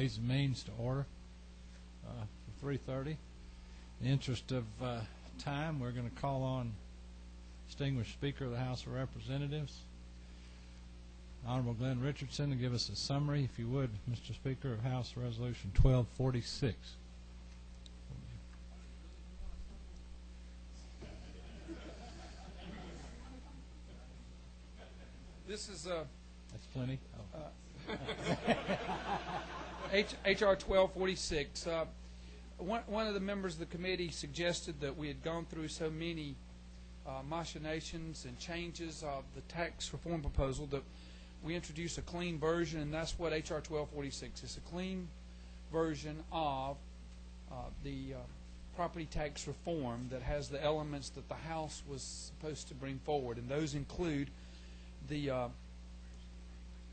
Ways and Means to order for 3:30. In the interest of time, we're going to call on distinguished Speaker of the House of Representatives, Honorable Glenn Richardson, to give us a summary, if you would, Mr. Speaker, of House Resolution 1246. This is That's plenty. H.R. 1246. One of the members of the committee suggested that we had gone through so many machinations and changes of the tax reform proposal that we introduce a clean version, and that's what H.R. 1246 is, a clean version of the property tax reform that has the elements that the House was supposed to bring forward, and those include the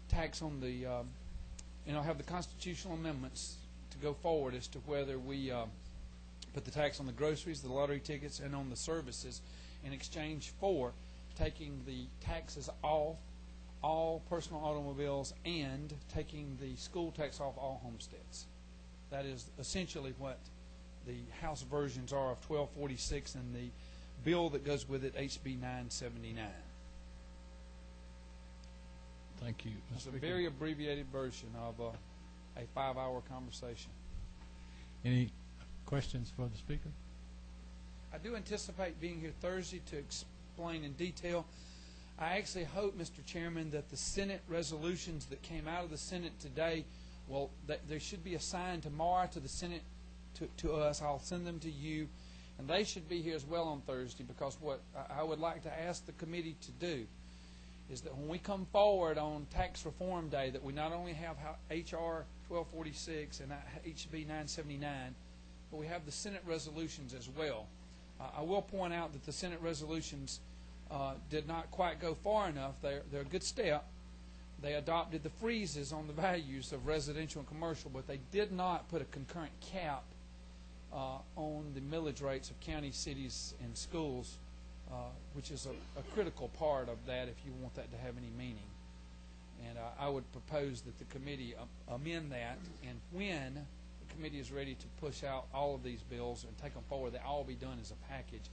tax on the, have the constitutional amendments to go forward as to whether we put the tax on the groceries, the lottery tickets, and on the services in exchange for taking the taxes off all personal automobiles and taking the school tax off all homesteads. That is essentially what the House versions are of 1246 and the bill that goes with it, HB 979. Thank you, Mr. It's a Speaker. very abbreviated version of a 5-hour conversation. Any questions for the Speaker? I do anticipate being here Thursday to explain in detail. I actually hope, Mr. Chairman, that the Senate resolutions that came out of the Senate today, they should be assigned tomorrow to the Senate, to us. I'll send them to you, and they should be here as well on Thursday, because what I would like to ask the committee to do is that when we come forward on Tax Reform Day, that we not only have H.R. 1246 and HB 979, but we have the Senate resolutions as well. I will point out that the Senate resolutions did not quite go far enough. They're a good step. They adopted the freezes on the values of residential and commercial, but they did not put a concurrent cap on the millage rates of counties, cities, and schools, which is a critical part of that if you want that to have any meaning. And I would propose that the committee amend that, and when the committee is ready to push out all of these bills and take them forward, they all be done as a package.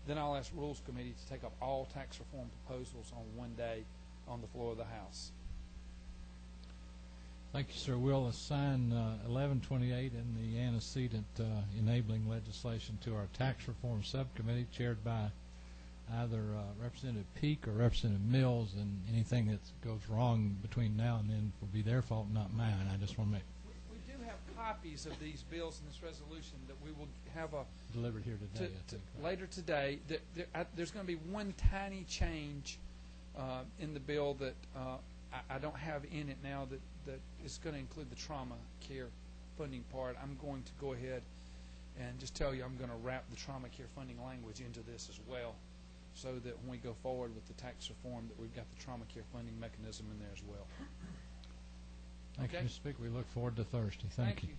Then I'll ask Rules Committee to take up all tax reform proposals on one day on the floor of the House. Thank you, sir. We'll assign 1128 and the antecedent enabling legislation to our tax reform subcommittee, chaired by either Representative Peake or Representative Mills, and anything that goes wrong between now and then will be their fault, not mine. I just want to make We do have copies of these bills in this resolution that we will have delivered here today. Later today. There's going to be one tiny change in the bill that I don't have in it now that is going to include the trauma care funding part. I'm going to go ahead and just tell you I'm going to wrap the trauma care funding language into this as well, so that when we go forward with the tax reform, that we've got the trauma care funding mechanism in there as well. Thank you, Mr. Speaker. We look forward to Thursday. Thank you.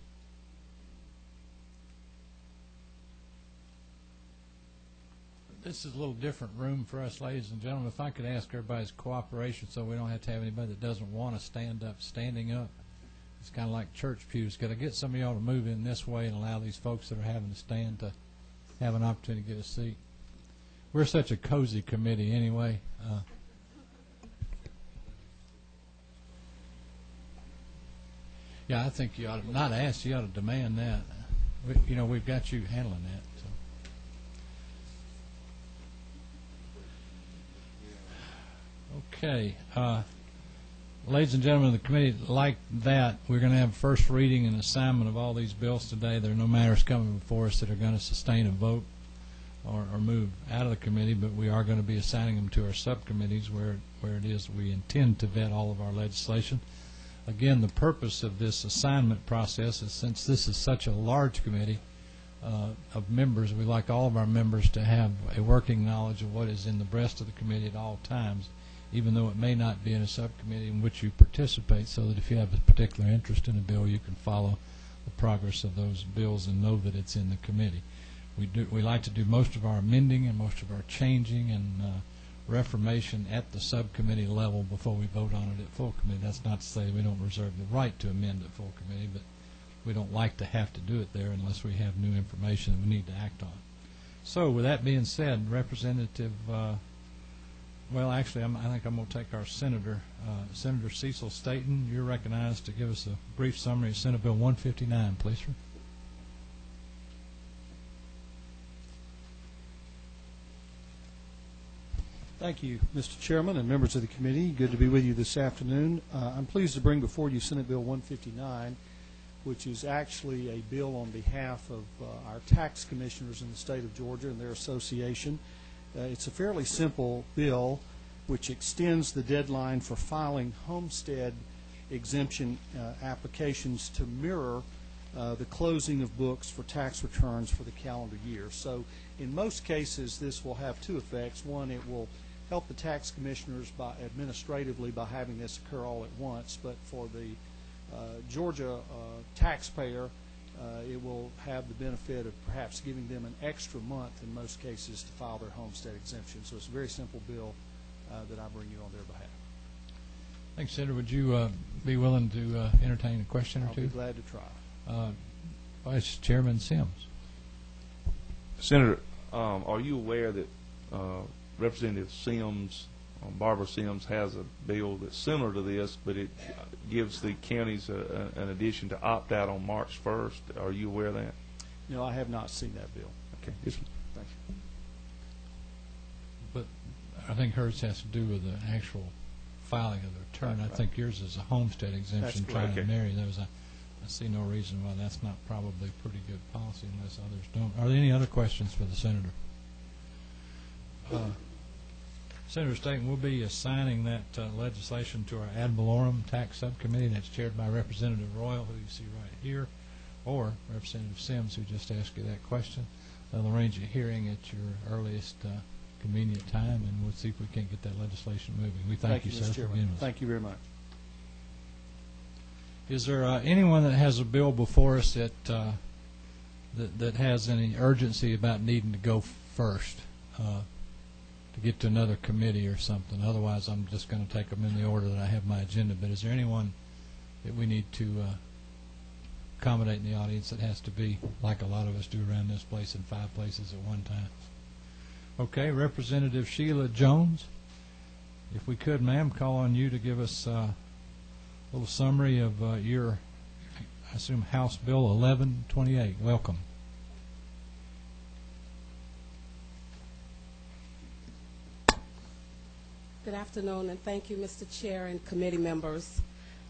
This is a little different room for us, ladies and gentlemen. If I could ask everybody's cooperation so we don't have to have anybody that doesn't want to stand up, standing up. It's kind of like church pews. Could I get some of y'all to move in this way and allow these folks that are having to stand to have an opportunity to get a seat? We're such a cozy committee anyway. Yeah, I think you ought to not ask, you ought to demand that. We've got you handling that. So. Okay. Ladies and gentlemen of the committee, like that, we're going to have first reading and assignment of all these bills today. There are no matters coming before us that are going to sustain a vote or move out of the committee, but we are going to be assigning them to our subcommittees where it is we intend to vet all of our legislation. Again, the purpose of this assignment process is, since this is such a large committee of members, we like all of our members to have a working knowledge of what is in the breast of the committee at all times, even though it may not be in a subcommittee in which you participate, so that if you have a particular interest in a bill, you can follow the progress of those bills and know that it's in the committee. We like to do most of our amending and most of our changing and reformation at the subcommittee level before we vote on it at full committee. That's not to say we don't reserve the right to amend at full committee, but we don't like to have to do it there unless we have new information that we need to act on. So with that being said, Representative, well, actually, I think I'm going to take our Senator, Senator Cecil Staton. You're recognized to give us a brief summary of Senate Bill 159, please, sir. Thank you, Mr. Chairman and members of the committee. Good to be with you this afternoon. I'm pleased to bring before you Senate Bill 159, which is actually a bill on behalf of our tax commissioners in the state of Georgia and their association. It's a fairly simple bill which extends the deadline for filing homestead exemption applications to mirror the closing of books for tax returns for the calendar year. So in most cases, this will have two effects. One, it will help the tax commissioners administratively by having this occur all at once, but for the Georgia taxpayer, it will have the benefit of perhaps giving them an extra month in most cases to file their homestead exemption. So it's a very simple bill that I bring you on their behalf. Thanks, Senator. Would you be willing to entertain a question or two? I'll be glad to try. Vice Chairman Sims. Senator, are you aware that Representative Sims, Barbara Sims, has a bill that's similar to this, but it gives the counties an addition to opt out on March 1st? Are you aware of that? No, I have not seen that bill. Okay. Yes, Thank you. But I think hers has to do with the actual filing of the return. Right. I think yours is a homestead exemption That's trying correct. to marry those. I see no reason why that's not probably pretty good policy unless others don't. Are there any other questions for the Senator? Senator Staton, we'll be assigning that legislation to our ad valorem tax subcommittee that's chaired by Representative Royal, who you see right here, or Representative Sims, who just asked you that question. They'll arrange a hearing at your earliest convenient time, and we'll see if we can't get that legislation moving. We thank you, sir, Mr. for being with us. Thank you very much. Is there anyone that has a bill before us that that has any urgency about needing to go first to get to another committee or something? Otherwise, I'm just going to take them in the order that I have my agenda. But is there anyone that we need to accommodate in the audience that has to be, like a lot of us do around this place, in 5 places at one time? Okay, Representative Sheila Jones, if we could, ma'am, call on you to give us a little summary of your, I assume, House Bill 1128. Welcome. Good afternoon, and thank you, Mr. Chair and committee members.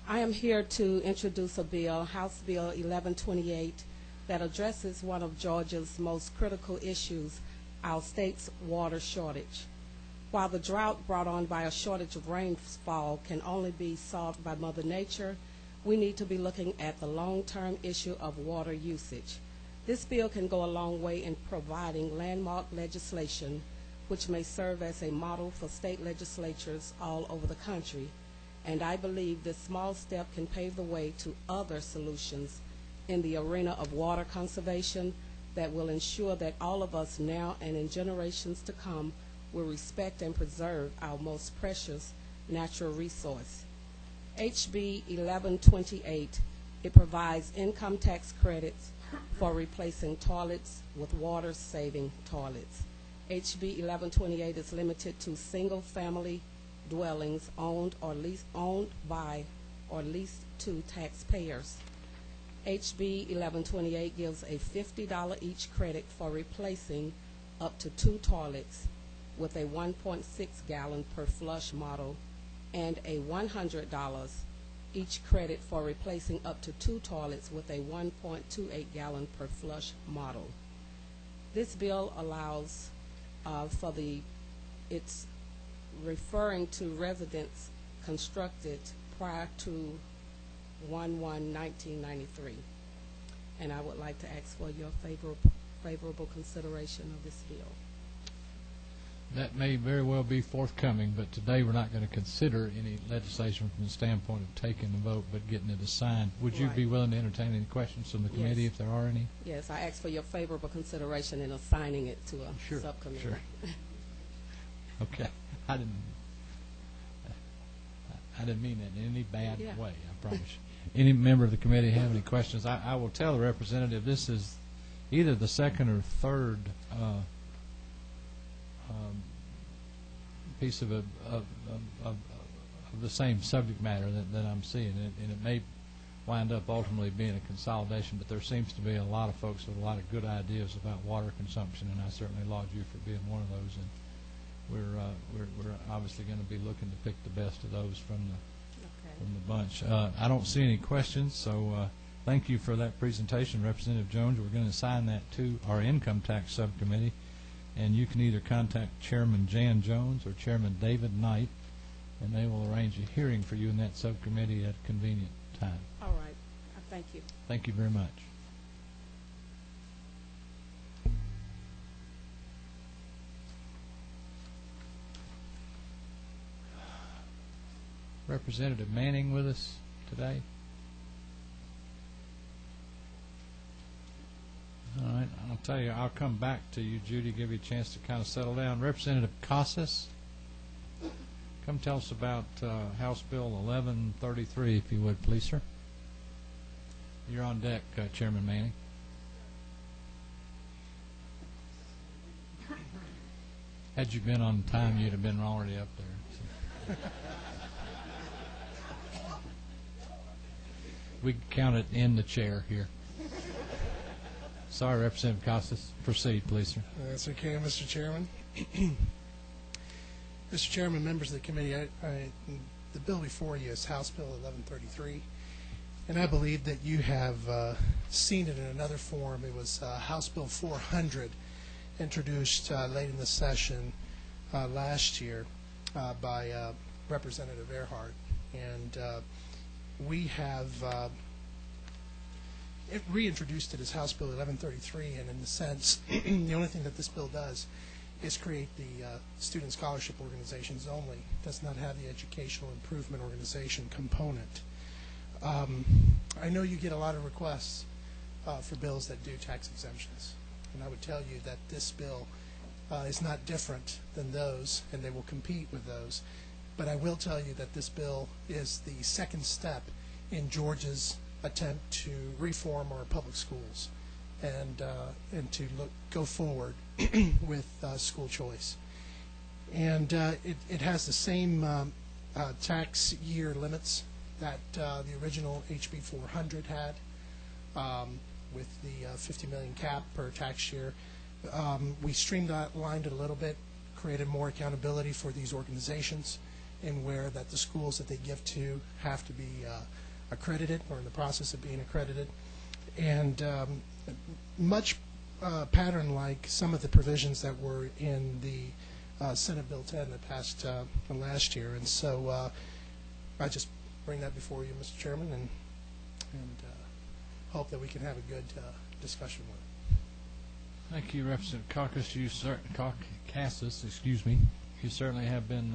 I am here to introduce a bill, House Bill 1128, that addresses one of Georgia's most critical issues, our state's water shortage. While the drought brought on by a shortage of rainfall can only be solved by Mother Nature, we need to be looking at the long-term issue of water usage. This bill can go a long way in providing landmark legislation which may serve as a model for state legislatures all over the country, and I believe this small step can pave the way to other solutions in the arena of water conservation that will ensure that all of us now and in generations to come will respect and preserve our most precious natural resource. HB 1128, it provides income tax credits for replacing toilets with water-saving toilets. HB 1128 is limited to single-family dwellings owned by or leased to taxpayers. HB 1128 gives a $50 each credit for replacing up to 2 toilets with a 1.6 gallon per flush model, and a $100 each credit for replacing up to 2 toilets with a 1.28 gallon per flush model. This bill allows it's referring to residents constructed prior to 1/1/1993, and I would like to ask for your favorable consideration of this bill. That may very well be forthcoming, but today we're not going to consider any legislation from the standpoint of taking the vote, but getting it assigned. Would you be willing to entertain any questions from the committee, if there are any? Yes, I ask for your favorable consideration in assigning it to a subcommittee. Sure. Okay. I didn't mean that in any bad Yeah. way, I promise you. Any member of the committee have any questions? I will tell the representative this is either the second or third piece of the same subject matter that I'm seeing, and it may wind up ultimately being a consolidation, but there seems to be a lot of folks with a lot of good ideas about water consumption, and I certainly laud you for being one of those. And we're obviously going to be looking to pick the best of those from the bunch. I don't see any questions, so thank you for that presentation, Representative Jones. We're going to assign that to our income tax subcommittee, and you can either contact Chairman Jan Jones or Chairman David Knight, and they will arrange a hearing for you in that subcommittee at a convenient time. All right. Thank you. Thank you very much. Representative Manning with us today. All right, I'll tell you, I'll come back to you, Judy, give you a chance to kind of settle down. Representative Casas, come tell us about House Bill 1133, if you would, please, sir. You're on deck, Chairman Manning. Had you been on time, you'd have been already up there. So. We count it in the chair here. Sorry, Representative Casas. Proceed, please, sir. That's okay, Mr. Chairman. Mr. Chairman, members of the committee, the bill before you is House Bill 1133, and I believe that you have seen it in another form. It was House Bill 400, introduced late in the session last year by Representative Earhart, and we have reintroduced it as House Bill 1133, and in the sense, the only thing that this bill does is create the student scholarship organizations only. It does not have the educational improvement organization component. I know you get a lot of requests for bills that do tax exemptions, and I would tell you that this bill is not different than those, and they will compete with those. But I will tell you that this bill is the second step in Georgia's attempt to reform our public schools and to go forward with school choice. And it has the same tax year limits that the original HB 400 had, with the $50 million cap per tax year. We streamlined it a little bit, created more accountability for these organizations, and where that the schools that they give to have to be accredited or in the process of being accredited, and much pattern like some of the provisions that were in the Senate Bill 10 that passed last year. And so I just bring that before you, Mr. Chairman, and hope that we can have a good discussion with it. Thank you, Representative Casas. Excuse me. You certainly have been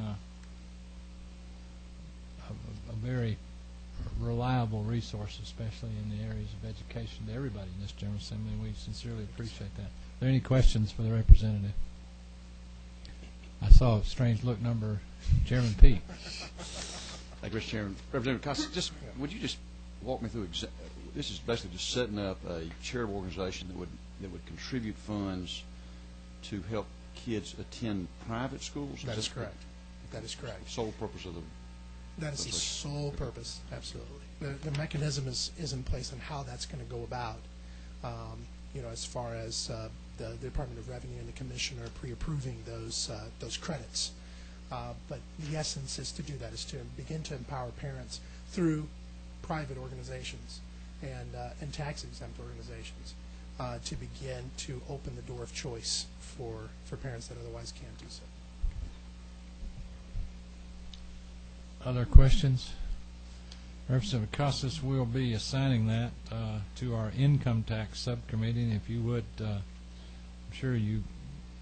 a very reliable resource, especially in the areas of education, to everybody in this General Assembly, and we sincerely appreciate that. Are there any questions for the representative? I saw a strange look, Chairman Peake. Thank you, Mr. Chairman. Representative Costa, would you just walk me through? This is basically just setting up a charitable organization that would contribute funds to help kids attend private schools. That is correct. That is correct. Sole purpose of the. That is the sole purpose, absolutely. The mechanism is in place on how that's going to go about. As far as the Department of Revenue and the Commissioner pre-approving those credits. But the essence is to do that, is to begin to empower parents through private organizations and tax-exempt organizations to begin to open the door of choice for parents that otherwise can't do so. Other questions? Representative Casas will be assigning that to our income tax subcommittee, and if you would, I'm sure you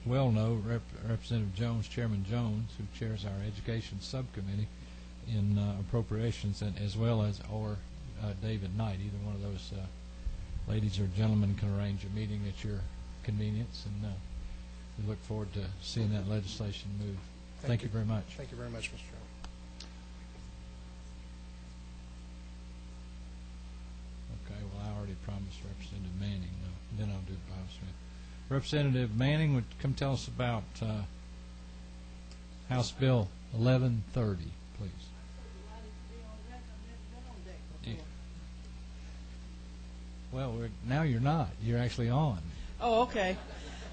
well know Representative Jones, Chairman Jones, who chairs our education subcommittee in appropriations, and as well as David Knight. Either one of those ladies or gentlemen can arrange a meeting at your convenience, and we look forward to seeing that legislation move Thank you very much. Thank you very much, Mr. Chairman. Okay, well, I already promised Representative Manning, then I'll do Bob Smith. Representative Manning would come tell us about House Bill 1130, please. Yeah. Well, now you're not. You're actually on. Oh, okay.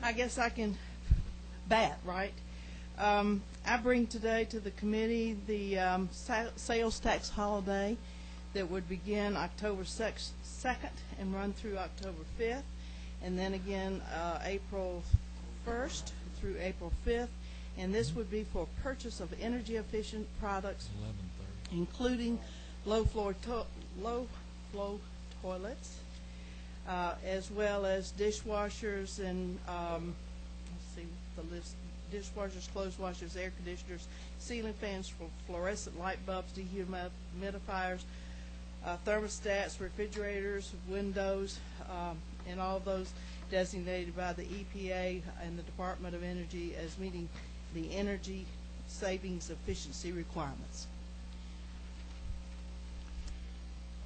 I guess I can bat, right? I bring today to the committee the sales tax holiday that would begin October 2nd and run through October 5th, and then again April 1st through April 5th. And this would be for purchase of energy-efficient products, 1130. including low-flow toilets, as well as dishwashers and let's see the list: dishwashers, clothes washers, air conditioners, ceiling fans, fluorescent light bulbs, dehumidifiers, thermostats, refrigerators, windows, and all those designated by the EPA and the Department of Energy as meeting the energy savings efficiency requirements.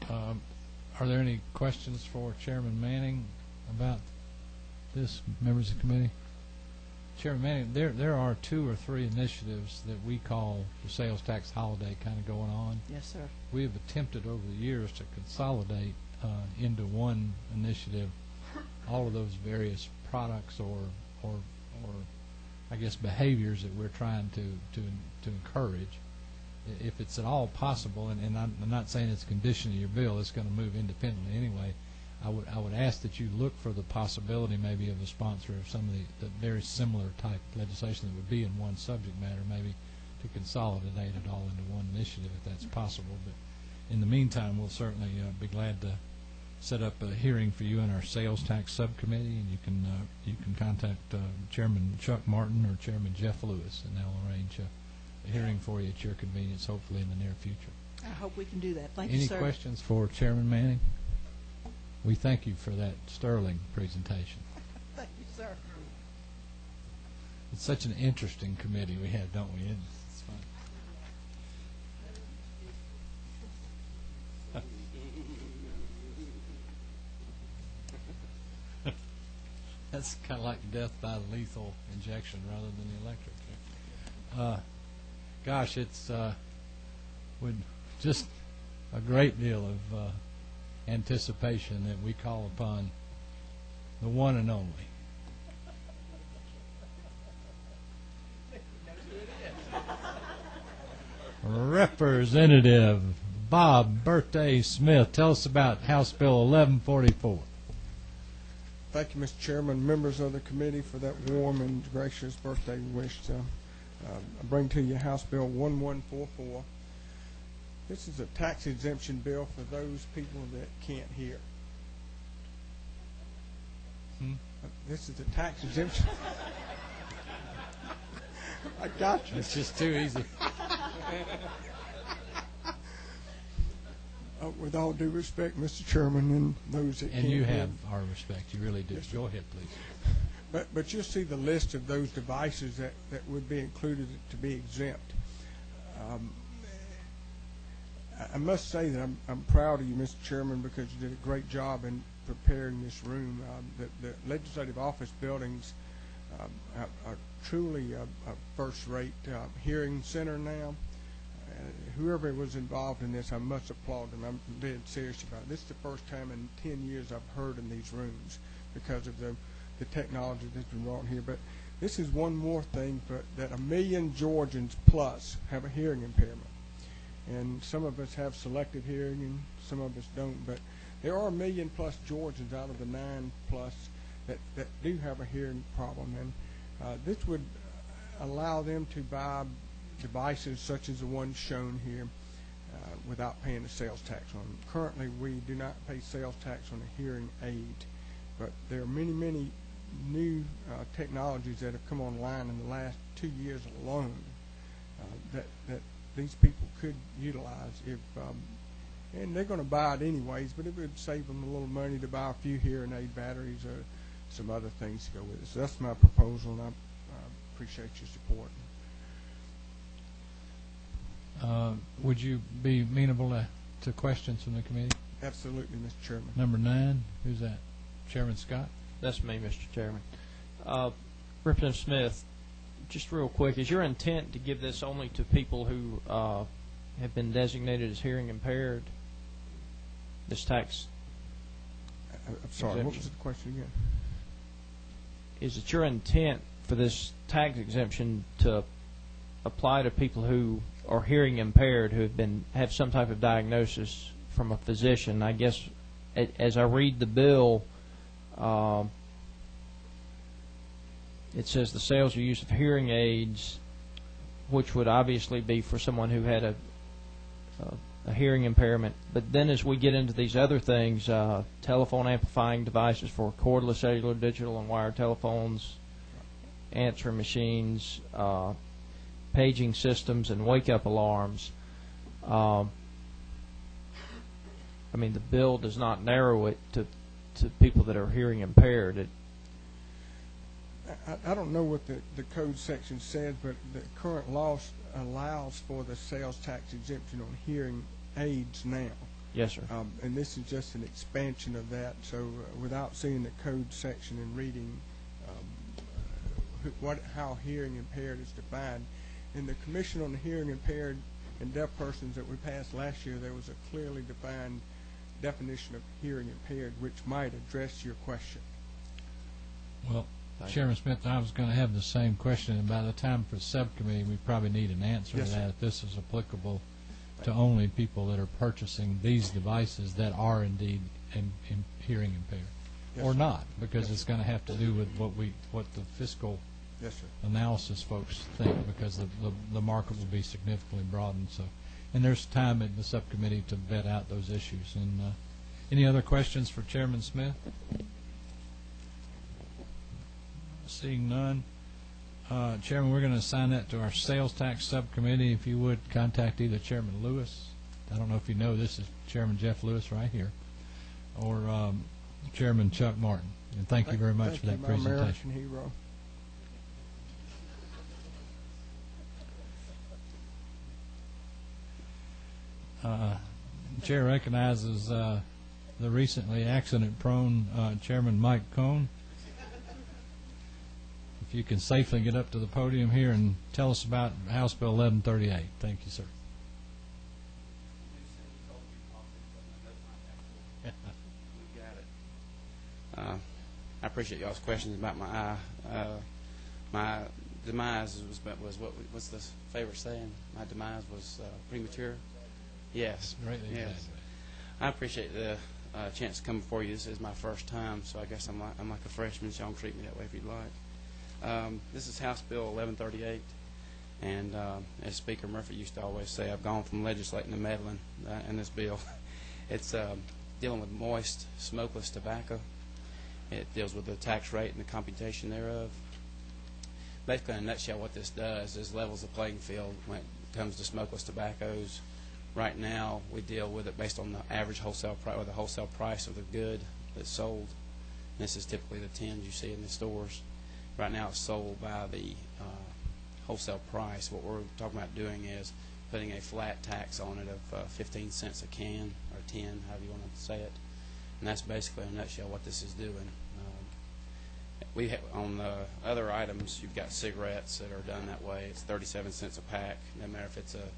Are there any questions for Chairman Manning about this, members of the committee? Chairman Manning, there are 2 or 3 initiatives that we call the sales tax holiday kind of going on. Yes, sir. We have attempted over the years to consolidate into one initiative all of those various products or I guess behaviors that we're trying to encourage. If it's at all possible, and I'm not saying it's a condition of your bill, it's going to move independently anyway, I would ask that you look for the possibility maybe of a sponsor of some of the very similar type legislation that would be in one subject matter, maybe to consolidate it all into one initiative if that's possible. But in the meantime, we'll certainly be glad to set up a hearing for you in our sales tax subcommittee, and you can contact Chairman Chuck Martin or Chairman Jeff Lewis, and they'll arrange a hearing for you at your convenience, hopefully in the near future. I hope we can do that. Thank you, Any sir. questions for Chairman Manning? We thank you for that sterling presentation. Thank you, sir. It's such an interesting committee we have, don't we? It's fun. That's kind of like death by lethal injection rather than the electric. Gosh, it's with just a great deal of anticipation that we call upon the one and only Representative Bob Birthday Smith. Tell us about House Bill 1144. Thank you, Mr. Chairman, members of the committee, for that warm and gracious birthday wish. I bring to you House Bill 1144. This is a tax exemption bill for those people that can't hear. This is a tax exemption. I got you. It's just too easy. With all due respect, Mr. Chairman, and those that And can't you hear. have our respect. You really do. Yes, Go ahead, please. But you'll see the list of those devices that would be included to be exempt. I must say that I'm proud of you, Mr. Chairman, because you did a great job in preparing this room. The legislative office buildings are truly a first-rate hearing center now. Whoever was involved in this, I must applaud them. I'm dead serious about it. This is the first time in 10 years I've heard in these rooms because of the technology that's been brought here. But this is one more thing that 1 million Georgians plus have a hearing impairment. And some of us have selective hearing and some of us don't. But there are 1 million plus Georgians out of the 9 plus that do have a hearing problem. And this would allow them to buy devices such as the one shown here without paying the sales tax on them. Currently, we do not pay sales tax on a hearing aid, but there are many, many new technologies that have come online in the last 2 years alone that these people could utilize if, and they're going to buy it anyways, but it would save them a little money to buy a few hearing aid batteries or some other things to go with it. So that's my proposal, and I appreciate your support. Would you be amenable to questions from the committee? Absolutely, Mr. Chairman. Number 9, who's that? Chairman Scott? That's me, Mr. Chairman. Representative Smith, just real quick, is your intent to give this only to people who have been designated as hearing impaired? This tax? I'm sorry, what was the question again? Is it your intent for this tax exemption to apply to people who are hearing impaired, who have some type of diagnosis from a physician? I guess as I read the bill, it says the sales or use of hearing aids, which would obviously be for someone who had a hearing impairment. But then as we get into these other things, telephone amplifying devices for cordless, cellular, digital, and wired telephones, answering machines, paging systems, and wake-up alarms. I mean, the bill does not narrow it to people that are hearing impaired. I don't know what the code section says, but the current law allows for the sales tax exemption on hearing aids now. Yes, sir. And this is just an expansion of that. So without seeing the code section and reading how hearing impaired is defined, in the Commission on the Hearing Impaired and Deaf Persons that we passed last year, there was a clearly defined definition of hearing impaired, which might address your question. Well, Chairman Smith, I was going to have the same question, and by the time for subcommittee, we probably need an answer to that, if this is applicable to only people that are purchasing these devices that are indeed in hearing impaired, or not, because it's going to have to do with what the fiscal analysis folks think, because the market will be significantly broadened. So, and there's time in the subcommittee to vet out those issues. And any other questions for Chairman Smith? Seeing none, Chairman, we're going to assign that to our sales tax subcommittee. If you would contact either Chairman Lewis, I don't know if you know, this is Chairman Jeff Lewis right here, or Chairman Chuck Martin. And thank you very much for that presentation. American hero. Chair recognizes the recently accident-prone Chairman Mike Cohn. If you can safely get up to the podium here and tell us about House Bill 1138. Thank you, sir. We got it. I appreciate y'all's questions about my eye. My demise was what's the favorite saying? My demise was premature. Yes. Greatly yes. exaggerated. I appreciate the chance to come before you. This is my first time, so I guess I'm like a freshman, so y'all can treat me that way if you'd like. This is House Bill 1138, and as Speaker Murphy used to always say, I've gone from legislating to meddling in this bill. It's dealing with moist, smokeless tobacco. It deals with the tax rate and the computation thereof. Basically, in a nutshell, what this does is levels the playing field when it comes to smokeless tobaccos. Right now, we deal with it based on the average wholesale price, or the wholesale price of the good that's sold. And this is typically the tins you see in the stores. Right now, it's sold by the wholesale price. What we're talking about doing is putting a flat tax on it of 15 cents a can, or 10, however you want to say it. And that's basically, in a nutshell, what this is doing. On the other items, you've got cigarettes that are done that way. It's 37 cents a pack. No matter if it's a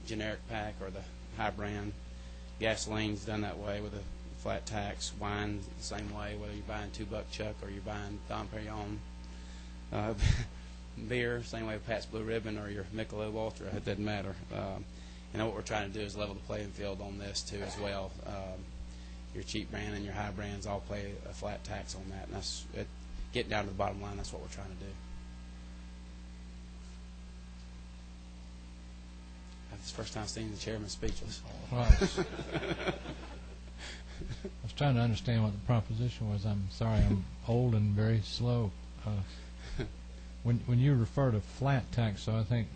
generic pack or the high brand. Gasoline's done that way with a flat tax. Wine the same way, whether you're buying $2 Chuck or you're buying Dom Perignon. Beer, same way with Pat's Blue Ribbon or your Michelob Ultra. It doesn't matter. And what we're trying to do is level the playing field on this too as well. Your cheap brand and your high brands all pay a flat tax on that, and that's it. Getting down to the bottom line, that's what we're trying to do. It's the first time seeing the chairman speechless. Well, I was trying to understand what the proposition was. I'm sorry, I'm old and very slow. When you refer to flat tax, so I think,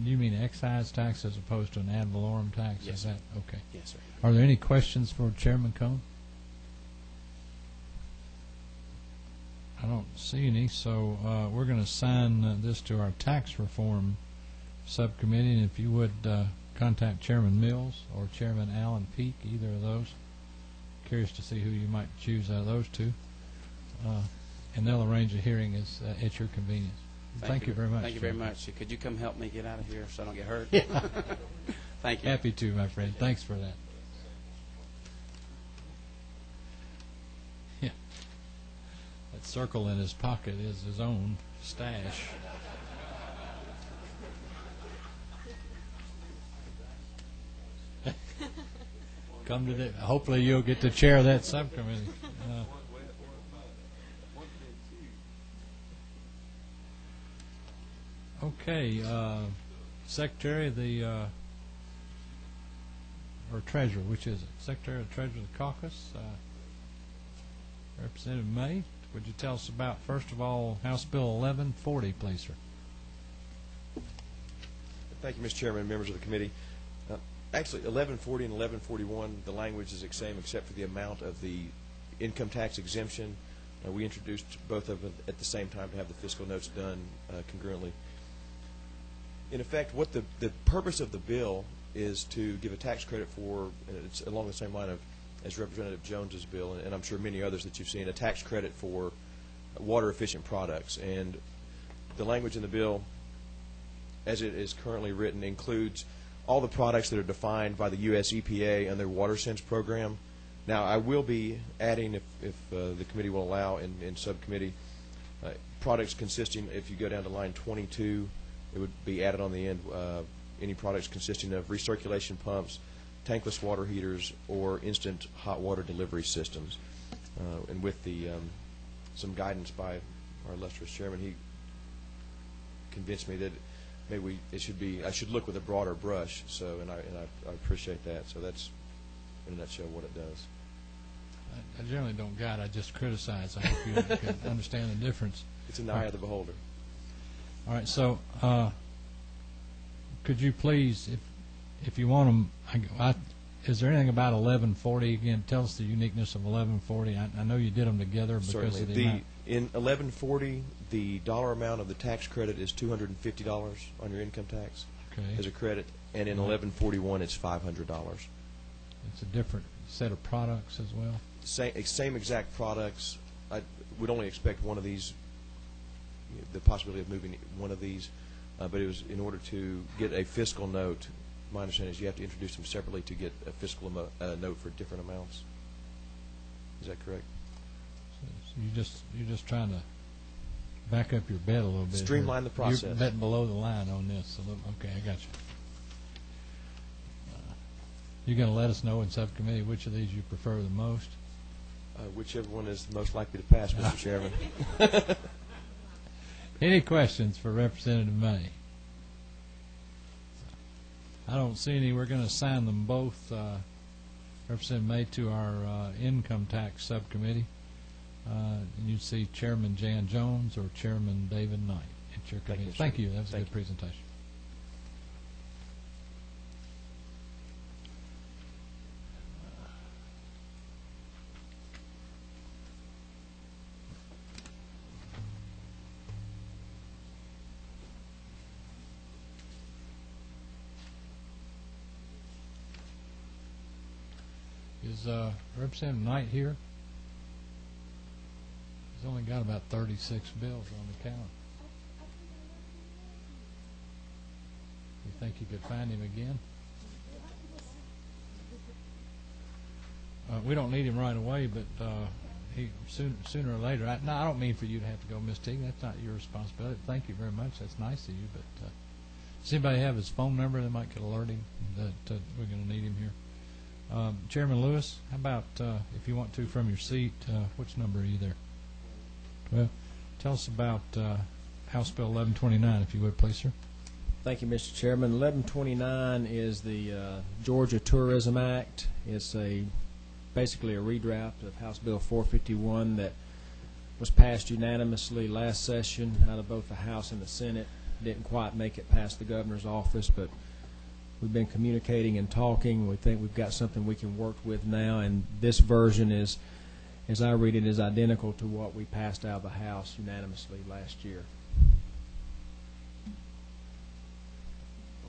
you mean excise tax as opposed to an ad valorem tax? Yes, Is that okay? Yes, sir. Are there any questions for Chairman Cohn? I don't see any, so we're going to assign this to our tax reform subcommittee, and if you would contact Chairman Mills or Chairman Allen Peak, either of those. Curious to see who you might choose out of those two. And they'll arrange a hearing at your convenience. Thank you very much. Thank you very much. Could you come help me get out of here so I don't get hurt? Yeah. Thank you. Happy to, my friend. Thanks for that. Yeah. That circle in his pocket is his own stash. Come to the. Hopefully, you'll get to chair that subcommittee. Okay, Secretary of the or Treasurer, which is it? Secretary or Treasurer of the Caucus, Representative May. Would you tell us about, first of all, House Bill 1140, please, sir? Thank you, Mr. Chairman, members of the committee. Actually, 1140 and 1141, the language is the same except for the amount of the income tax exemption. We introduced both of them at the same time to have the fiscal notes done congruently. In effect, what the purpose of the bill is to give a tax credit for, and it's along the same line of as Representative Jones's bill, and I'm sure many others that you've seen, a tax credit for water-efficient products. And the language in the bill, as it is currently written, includes all the products that are defined by the U.S. EPA and their WaterSense program. Now, I will be adding, if the committee will allow, in subcommittee, products consisting, if you go down to line 22, it would be added on the end, any products consisting of recirculation pumps, tankless water heaters, or instant hot water delivery systems. And with the some guidance by our illustrious chairman, he convinced me that maybe it should be, I should look with a broader brush. So, and I appreciate that. So that's, in a nutshell, what it does. I generally don't guide. I just criticize. I hope you can understand the difference. It's in the eye of the beholder. All right. So, could you please, if you want them, is there anything about 1140 again? Tell us the uniqueness of 1140. I know you did them together because Certainly. of the amount. In 1140, the dollar amount of the tax credit is $250 on your income tax as a credit, and in 1141, it's $500. It's a different set of products as well. Same exact products. I would only expect one of these, the possibility of moving one of these, but it was in order to get a fiscal note. My understanding is you have to introduce them separately to get a fiscal note for different amounts. Is that correct? So you're just trying to back up your bet a little bit. Streamline the process. You're betting below the line on this. Okay, I got you. You're going to let us know in subcommittee which of these you prefer the most? Whichever one is most likely to pass, Mr. Chairman. Any questions for Representative May? I don't see any. We're going to assign them both, Representative May, to our income tax subcommittee. And you see Chairman Jan Jones or Chairman David Knight at your convenience. Thank you. That was a good presentation. Is Representative Knight here? He's only got about 36 bills on the count. You think you could find him again? We don't need him right away, but he sooner or later. I don't mean for you to have to go, Miss Teague. That's not your responsibility. Thank you very much. That's nice of you. But does anybody have his phone number that might could alert him that we're going to need him here? Chairman Lewis, how about if you want to from your seat, which number are you there? 12. Tell us about House Bill 1129, if you would, please, sir. Thank you, Mr. Chairman. 1129 is the Georgia Tourism Act. It's basically a redraft of House Bill 451 that was passed unanimously last session out of both the House and the Senate. Didn't quite make it past the governor's office, but we've been communicating and talking. We think we've got something we can work with now, and this version is, as I read it, is identical to what we passed out of the House unanimously last year.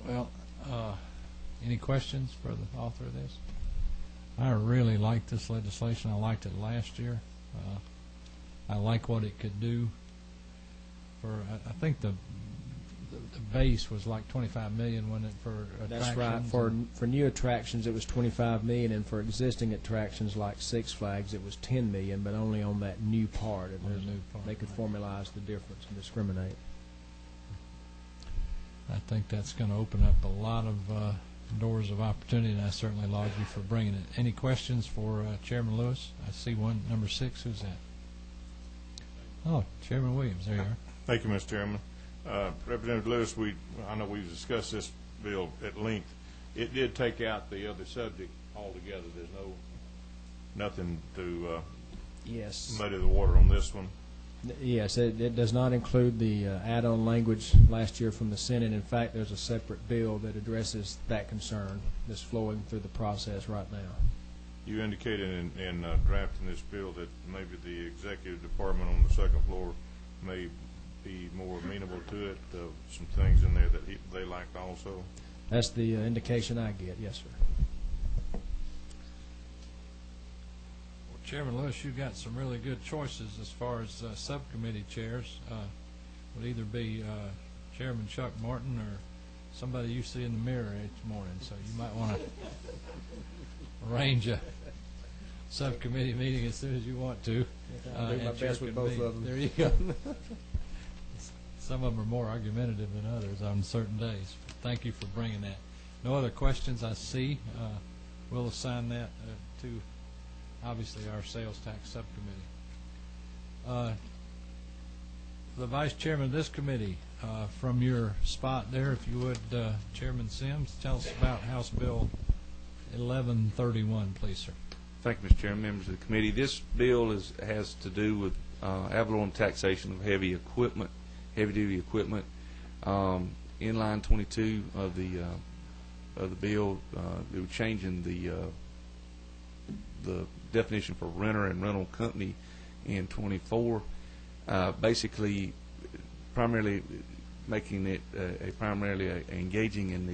Well, Any questions for the author of this? I really like this legislation. I liked it last year. I like what it could do. I think the base was like 25 million, wasn't it, for attractions? That's right. For new attractions, it was 25 million, and for existing attractions like Six Flags, it was 10 million, but only on that new part. They could formalize the difference and discriminate. I think that's going to open up a lot of doors of opportunity, and I certainly laud you for bringing it. Any questions for Chairman Lewis? I see one, number 6. Who's that? Oh, Chairman Williams. There you are. Thank you, Mr. Chairman. Representative Lewis, I know we've discussed this bill at length. It did take out the other subject altogether. There's nothing to muddy the water on this one. Yes, it does not include the add-on language last year from the Senate. In fact, there's a separate bill that addresses that concern that's flowing through the process right now. You indicated in drafting this bill that maybe the executive department on the second floor may be more amenable to it, some things in there that they liked also. That's the indication I get, yes, sir. Well, Chairman Lewis, you've got some really good choices as far as subcommittee chairs. Would either be Chairman Chuck Martin or somebody you see in the mirror each morning, so you might want to arrange a subcommittee meeting as soon as you want to. I'll do my best with both of them. There you go. Some of them are more argumentative than others on certain days. Thank you for bringing that. No other questions I see. We'll assign that to, obviously, our sales tax subcommittee. The vice chairman of this committee, from your spot there, if you would, Chairman Sims, tell us about House Bill 1131, please, sir. Thank you, Mr. Chairman, members of the committee. This bill has to do with ad valorem taxation of heavy duty equipment. In line 22 of the bill, they were changing the definition for renter and rental company in 24. Basically, primarily making it primarily engaging in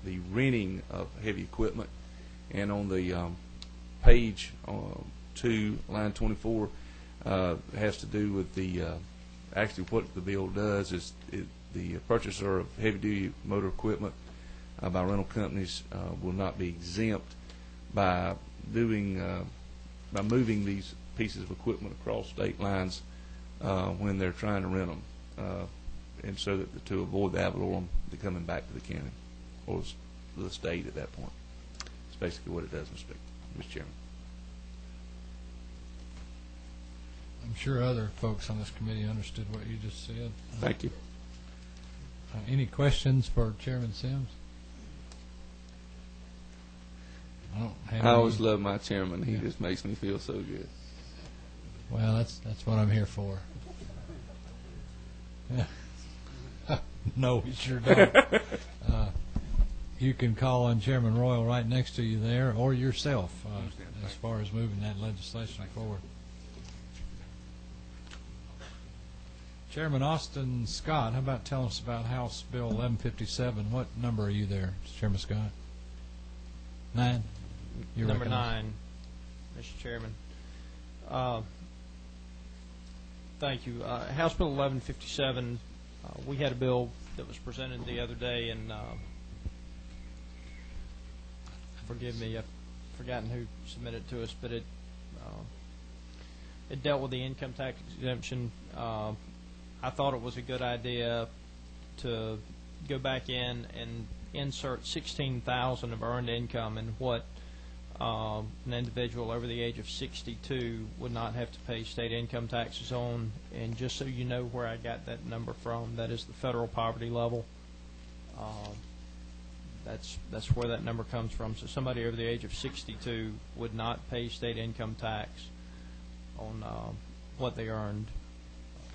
the renting of heavy equipment. And on the page 2, line 24, has to do with actually what the bill does is the purchaser of heavy-duty motor equipment by rental companies will not be exempt by moving these pieces of equipment across state lines when they're trying to rent them, and so that to avoid the ad valorem coming back to the county or the state at that point. That's basically what it does, Mr. Chairman. I'm sure other folks on this committee understood what you just said. Thank you. Any questions for Chairman Sims? I always love my chairman. He just makes me feel so good. Well, that's what I'm here for. No, we sure don't. You can call on Chairman Royal right next to you there, or yourself, as far as moving that legislation forward. Chairman Austin Scott, how about telling us about House Bill 1157? What number are you there, Chairman Scott? 9? Number 9, Mr. Chairman. Thank you. House Bill 1157, we had a bill that was presented the other day, and forgive me, I've forgotten who submitted it to us, but it dealt with the income tax exemption. I thought it was a good idea to go back in and insert $16,000 of earned income in what an individual over the age of 62 would not have to pay state income taxes on. And just so you know where I got that number from, that is the federal poverty level. That's where that number comes from. So somebody over the age of 62 would not pay state income tax on what they earned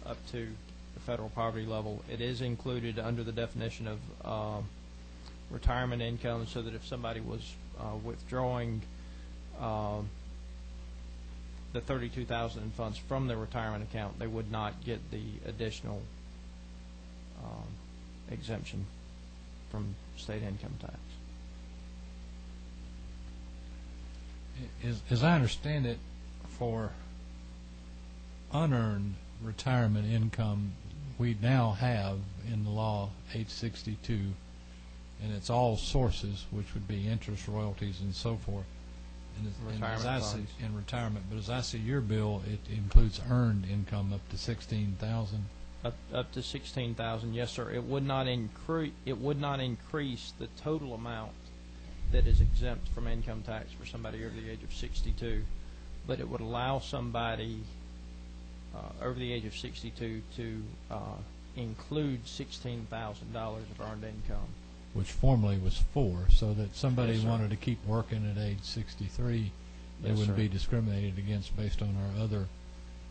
up to the federal poverty level. It is included under the definition of retirement income, so that if somebody was withdrawing the $32,000 in funds from their retirement account, they would not get the additional exemption from state income tax. as I understand it, for unearned retirement income, we now have in the law 862, and it's all sources, which would be interest, royalties, and so forth. And as I see in retirement, but as I see your bill, it includes earned income up to 16,000. Up to 16,000, yes, sir. It would not increase. It would not increase the total amount that is exempt from income tax for somebody over the age of 62, but it would allow somebody over the age of 62 to include $16,000 of earned income. Which formerly was 4, so that somebody Yes, sir. wanted to keep working at age 63, they Yes, wouldn't sir. be discriminated against based on our other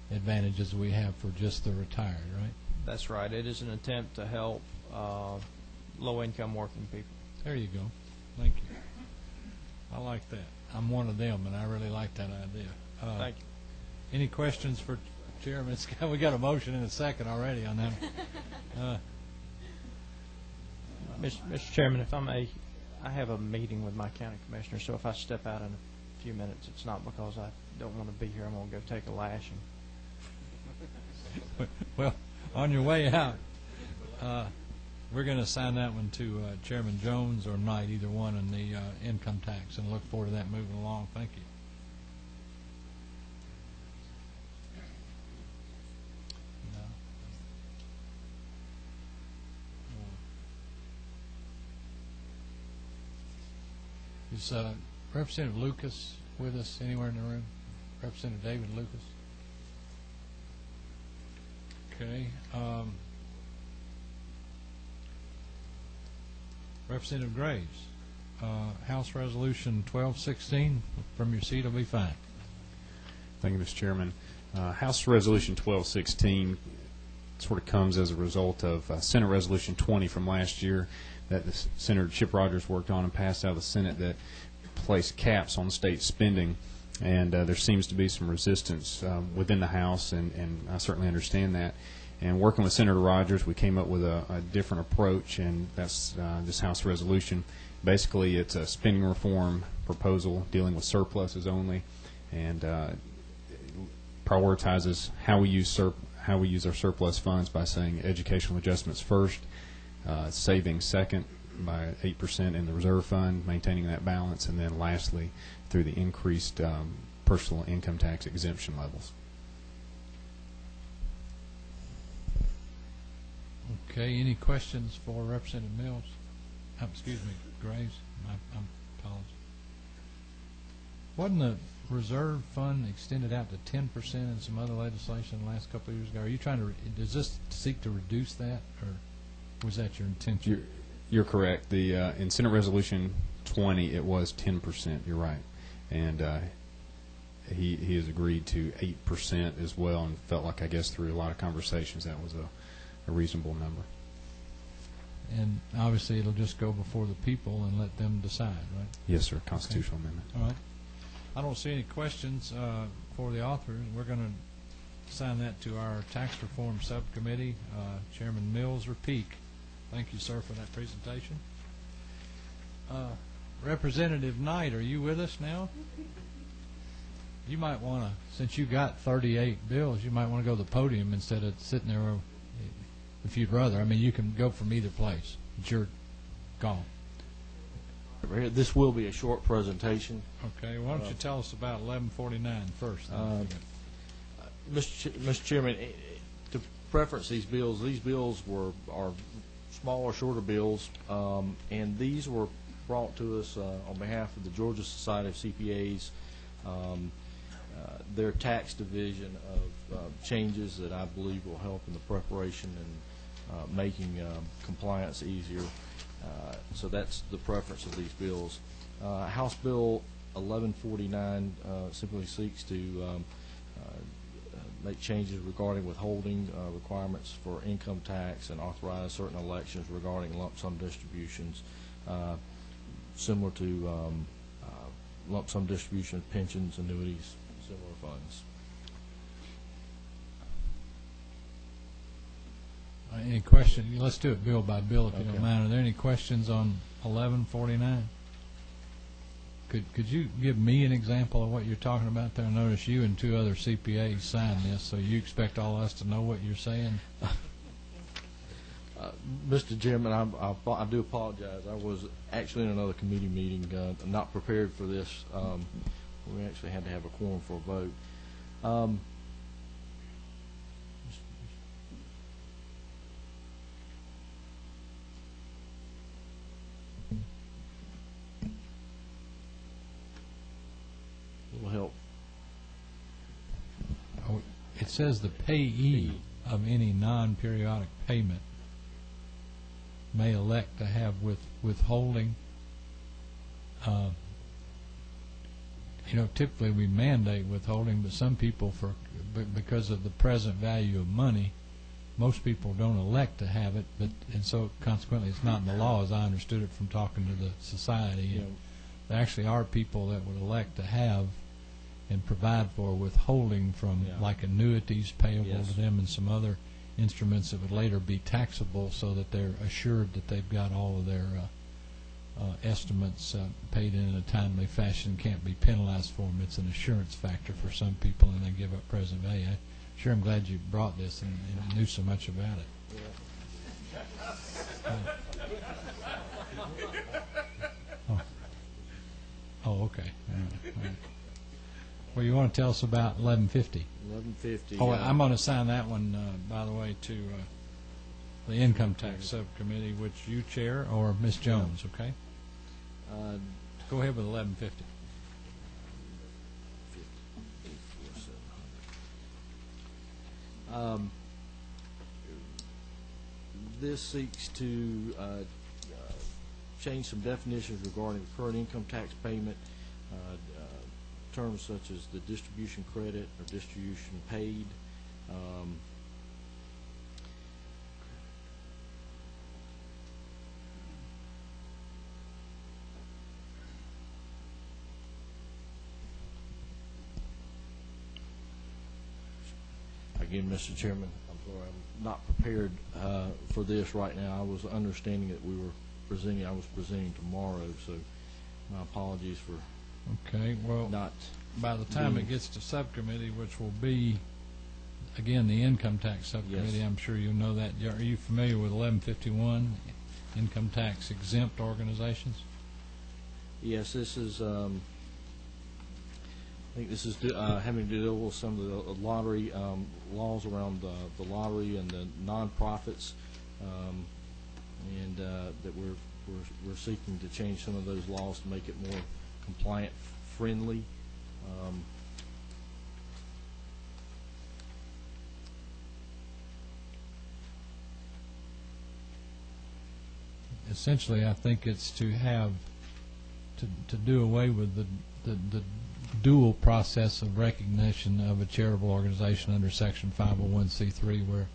advantages we have for just the retired, right? That's right. It is an attempt to help low-income working people. There you go. Thank you. I like that. I'm one of them, and I really like that idea. Thank you. Any questions for Chairman Scott? We got a motion in a second already on that. Mr. Chairman, if I may, I have a meeting with my county commissioner, so if I step out in a few minutes, it's not because I don't want to be here. I'm going to go take a lashing. Well, on your way out, we're going to assign that one to Chairman Jones or Knight, either one, in the income tax, and look forward to that moving along. Thank you. Is Representative Lucas with us anywhere in the room? Representative David Lucas? Okay. Representative Graves, House Resolution 1216, from your seat will be fine. Thank you, Mr. Chairman. House Resolution 1216 sort of comes as a result of Senate Resolution 20 from last year that Senator Chip Rogers worked on and passed out of the Senate that placed caps on state spending. And there seems to be some resistance within the House, and I certainly understand that. And working with Senator Rogers, we came up with a different approach, and that's this House resolution. Basically, it's a spending reform proposal dealing with surpluses only, and prioritizes how we use our surplus funds by saying educational adjustments first, savings second by 8% in the reserve fund, maintaining that balance, and then lastly through the increased personal income tax exemption levels. Okay, any questions for Representative Mills? Excuse me, Graves. I apologize. Wasn't the reserve fund extended out to 10% in some other legislation the last couple of years ago? Are you trying to, does this seek to reduce that, or was that your intention? You're correct. The in Senate Resolution 20, it was 10%. You're right, and he has agreed to 8% as well, and felt like, I guess, through a lot of conversations that was a reasonable number. And obviously it'll just go before the people and let them decide, right? Yes, sir. Constitutional amendment. All right. I don't see any questions for the author. We're going to assign that to our tax reform subcommittee. Chairman Mills or Peak. Thank you, sir, for that presentation. Representative Knight, are you with us now? You might want to, since you got 38 bills, you might want to go to the podium instead of sitting there, if you'd rather. I mean, you can go from either place. It's your call. This will be a short presentation. Okay, why don't you tell us about 1149 first? Mr. Chairman, to preference these bills are smaller, shorter bills, and these were brought to us on behalf of the Georgia Society of CPAs, their tax division of changes that I believe will help in the preparation and making compliance easier. So that's the preference of these bills. House Bill 1149 simply seeks to make changes regarding withholding requirements for income tax and authorize certain elections regarding lump sum distributions, similar to lump sum distribution, pensions, annuities, similar funds. Any question? Let's do it bill by bill if you don't mind. Are there any questions on 1149? Could you give me an example of what you're talking about there? I notice you and 2 other CPAs signed this, so you expect all us to know what you're saying? Mr. Chairman, I do apologize. I was actually in another committee meeting, not prepared for this. We actually had to have a quorum for a vote. Will help. Oh, it says the payee of any non-periodic payment may elect to have withholding. Typically we mandate withholding, but some people, because of the present value of money, most people don't elect to have it, and so consequently it's not in the law, as I understood it from talking to the society. Yeah. There actually are people that would elect to have and provide for withholding from like annuities payable to them and some other instruments that would later be taxable, so that they're assured that they've got all of their estimates paid in a timely fashion, can't be penalized for them. It's an assurance factor for some people, and they give up present value. I'm glad you brought this and knew so much about it. Oh, okay. All right. Well, you want to tell us about 1150? 1150. Oh, I'm going to assign that one, by the way, to the Income Tax Subcommittee, which you chair, or Ms. Jones, okay? Go ahead with 1150. This seeks to change some definitions regarding the current income tax payment, terms such as the distribution credit or distribution paid. Again, Mr. Chairman, I'm sorry, I'm not prepared for this right now. I was understanding that I was presenting tomorrow, so my apologies for not. By the time it gets to subcommittee, which will be, again, the Income Tax Subcommittee, I'm sure you'll know that. Are you familiar with 1151, income tax exempt organizations? Yes, this is. I think this is having to deal with some of the lottery laws around the lottery and the nonprofits, and that we're seeking to change some of those laws to make it more compliant friendly. Essentially, I think it's to have to do away with the dual process of recognition of a charitable organization under Section 501c3, where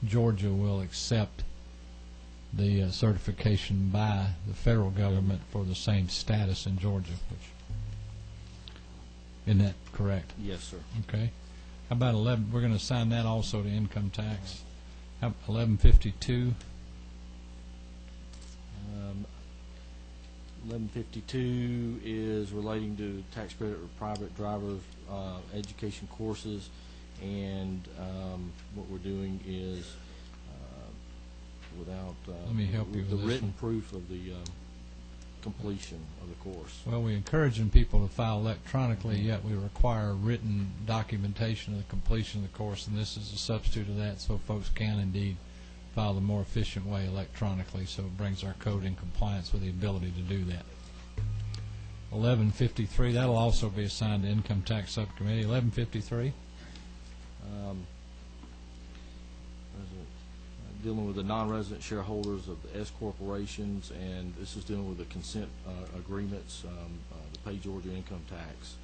Georgia will accept the certification by the federal government for the same status in Georgia. Isn't that correct? Yes, sir. Okay. How about 11? We're going to assign that also to income tax. How about 1152? 1152 is relating to tax credit for private driver education courses, and what we're doing is without Let me help you with the this written one. proof of the completion of the course. Well, we're encouraging people to file electronically, yet we require written documentation of the completion of the course, and this is a substitute of that, so folks can indeed file the more efficient way electronically, so it brings our code in compliance with the ability to do that. 1153, that'll also be assigned to Income Tax Subcommittee. 1153. Dealing with the non-resident shareholders of the S corporations, and this is dealing with the consent agreements to pay Georgia income tax.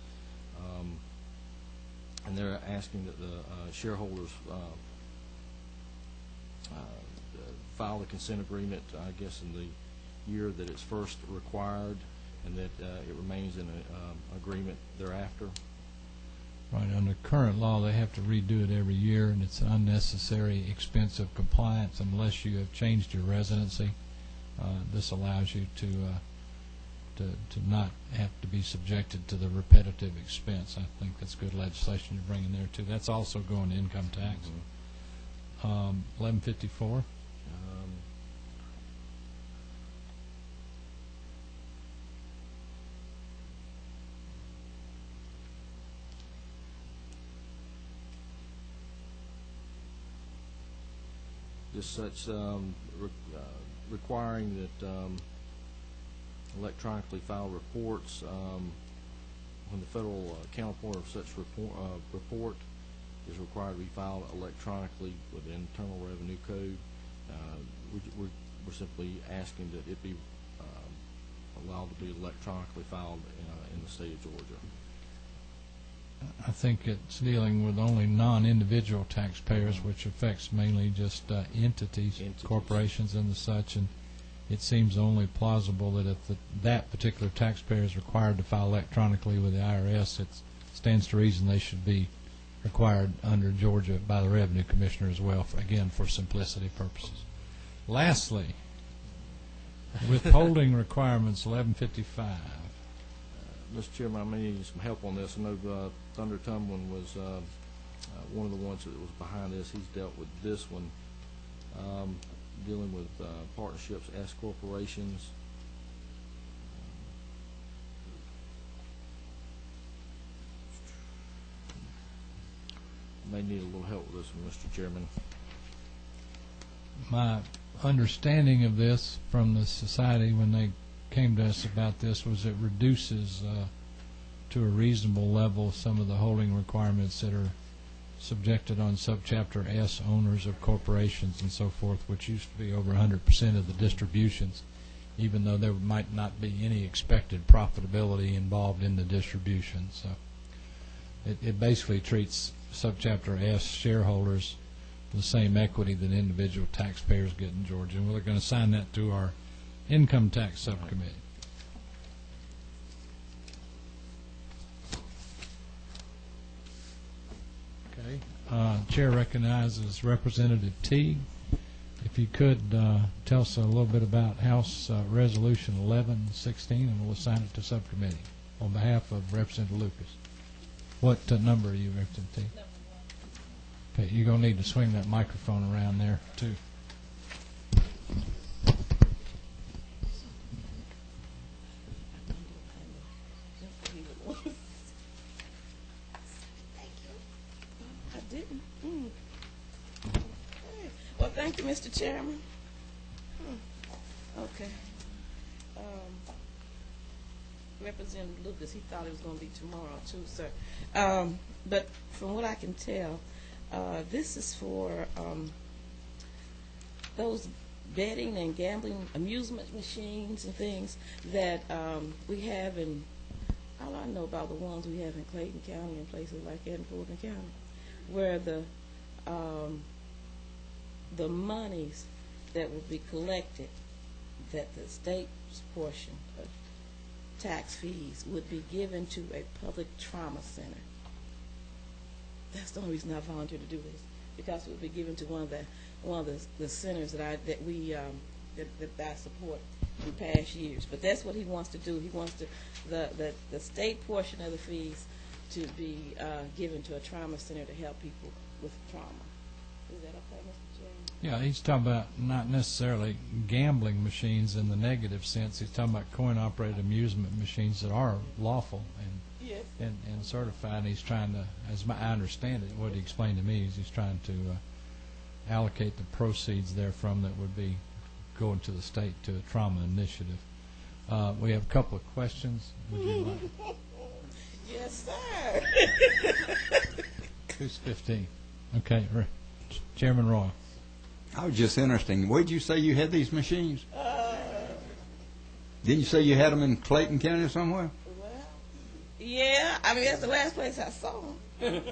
And they're asking that the shareholders file the consent agreement, I guess, in the year that it's first required, and that it remains in an agreement thereafter. Right, under current law, they have to redo it every year, and it's an unnecessary expense of compliance unless you have changed your residency. This allows you to to not have to be subjected to the repetitive expense. I think that's good legislation you're bringing there too. That's also going to income tax. 1154. Just such requiring that electronically filed reports, when the federal counterpart of such report is required to be filed electronically with the Internal Revenue Code. We're simply asking that it be allowed to be electronically filed in the state of Georgia. I think it's dealing with only non-individual taxpayers, which affects mainly just entities, corporations and the such, and it seems only plausible that if that particular taxpayer is required to file electronically with the IRS, it stands to reason they should be required under Georgia by the Revenue Commissioner as well, again, for simplicity purposes. Lastly, withholding requirements, 1155. Mr. Chairman, I may need some help on this. I know Thunder Tumblin was one of the ones that was behind this. He's dealt with this one, dealing with partnerships, S corporations. May need a little help with this one, Mr. Chairman. My understanding of this from the society when they came to us about this was it reduces to a reasonable level some of the holding requirements that are subjected on subchapter S owners of corporations and so forth, which used to be over 100% of the distributions, even though there might not be any expected profitability involved in the distribution. So it basically treats subchapter S shareholders the same equity that individual taxpayers get in Georgia, and we're going to assign that to our Income Tax Subcommittee. Okay. Chair recognizes Representative Teague. If you could tell us a little bit about House Resolution 1116, and we'll assign it to subcommittee on behalf of Representative Lucas. What number are you, Representative Teague? Number 1. Okay, you're going to need to swing that microphone around there, too. Well, thank you, Mr. Chairman. Okay. Representative Lucas, he thought it was going to be tomorrow, too, sir. But from what I can tell, this is for those betting and gambling amusement machines and things that we have in, all I know about the ones we have in Clayton County and places like that in Fulton County, where the monies that will be collected, that the state's portion of tax fees would be given to a public trauma center. That's the only reason I volunteered to do this, because it would be given to one of the centers that I support in past years. But that's what he wants to do. He wants to the state portion of the fees to be given to a trauma center to help people with trauma. Is that okay, Mr. Chairman? Yeah, he's talking about not necessarily gambling machines in the negative sense. He's talking about coin-operated amusement machines that are lawful and yes, and certified. And he's trying to, as I understand it, what he explained to me is he's trying to allocate the proceeds therefrom that would be going to the state to a trauma initiative. We have a couple of questions. Would you like? Yes, sir. Who's 15? Okay, Chairman Roy. I was just interesting. Where did you say you had these machines? Didn't you say you had them in Clayton County or somewhere? Well, yeah. I mean, that's the last place I saw them.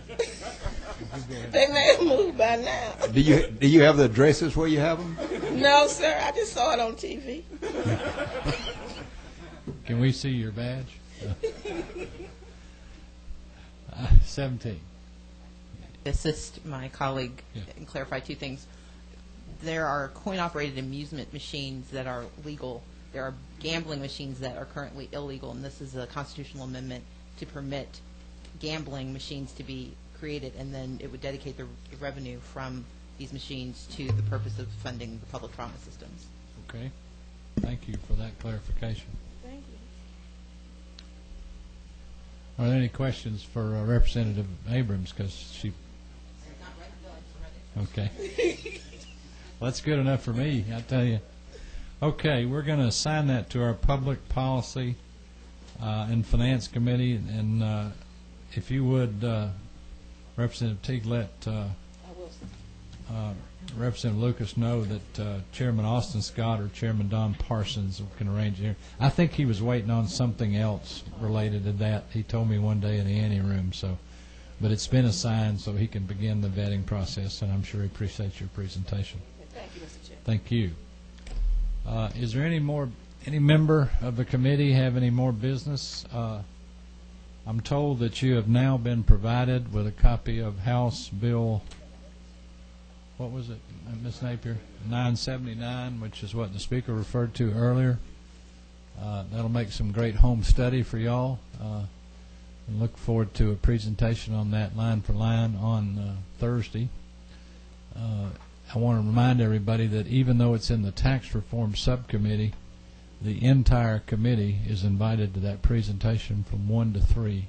They may have moved by now. Do you have the addresses where you have them? No, sir. I just saw it on TV. Can we see your badge? 17. Assist my colleague and clarify two things. There are coin-operated amusement machines that are legal there are gambling machines that are currently illegal, and this is a constitutional amendment to permit gambling machines to be created, and then it would dedicate the revenue from these machines to the purpose of funding the public trauma systems. Okay. Thank you for that clarification. Thank you. Are there any questions for Representative Abrams? Because she. Okay. Well, that's good enough for me, I tell you. Okay, we're going to assign that to our Public Policy and Finance Committee, and if you would, Representative Teague, let Representative Lucas know that Chairman Austin Scott or Chairman Don Parsons can arrange it here. I think he was waiting on something else related to that. He told me one day in the anteroom, but it's been assigned so he can begin the vetting process, and I'm sure he appreciates your presentation. Thank you, Mr. Chair. Thank you. Is there any member of the committee have any more business? I'm told that you have now been provided with a copy of House Bill, what was it, Ms. Napier? 979, which is what the speaker referred to earlier. That'll make some great home study for y'all. And look forward to a presentation on that line for line on Thursday. I want to remind everybody that even though it's in the Tax Reform Subcommittee, the entire committee is invited to that presentation from 1 to 3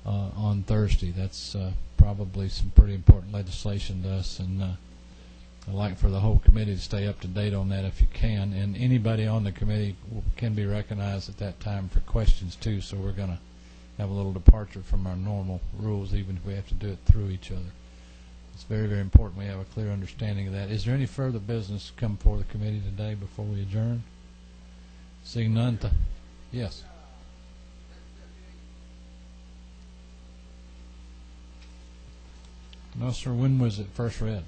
on Thursday. That's probably some pretty important legislation to us, and I'd like for the whole committee to stay up to date on that if you can. And anybody on the committee can be recognized at that time for questions too, so we're going to have a little departure from our normal rules, even if we have to do it through each other. It's very, very important we have a clear understanding of that. Is there any further business to come before the committee today before we adjourn? Seeing none, yes. No, sir. When was it first read?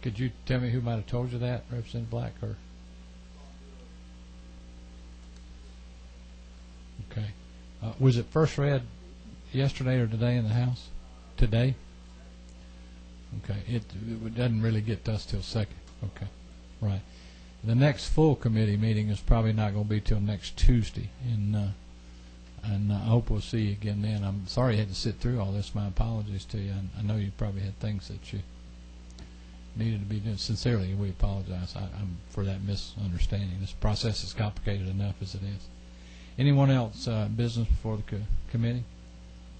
Could you tell me who might have told you that, Representative Black? Or okay, was it first read yesterday or today in the House? Today. Okay, it doesn't really get to us till second. Okay, right. The next full committee meeting is probably not going to be till next Tuesday, and I hope we'll see you again then. I'm sorry you had to sit through all this. My apologies to you. I know you probably had things that you needed to be done. Sincerely, we apologize for that misunderstanding. This process is complicated enough as it is. Anyone else business before the committee?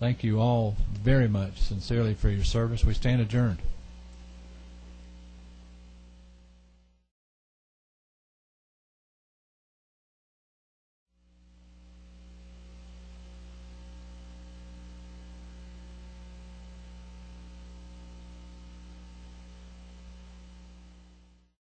Thank you all very much, sincerely, for your service. We stand adjourned.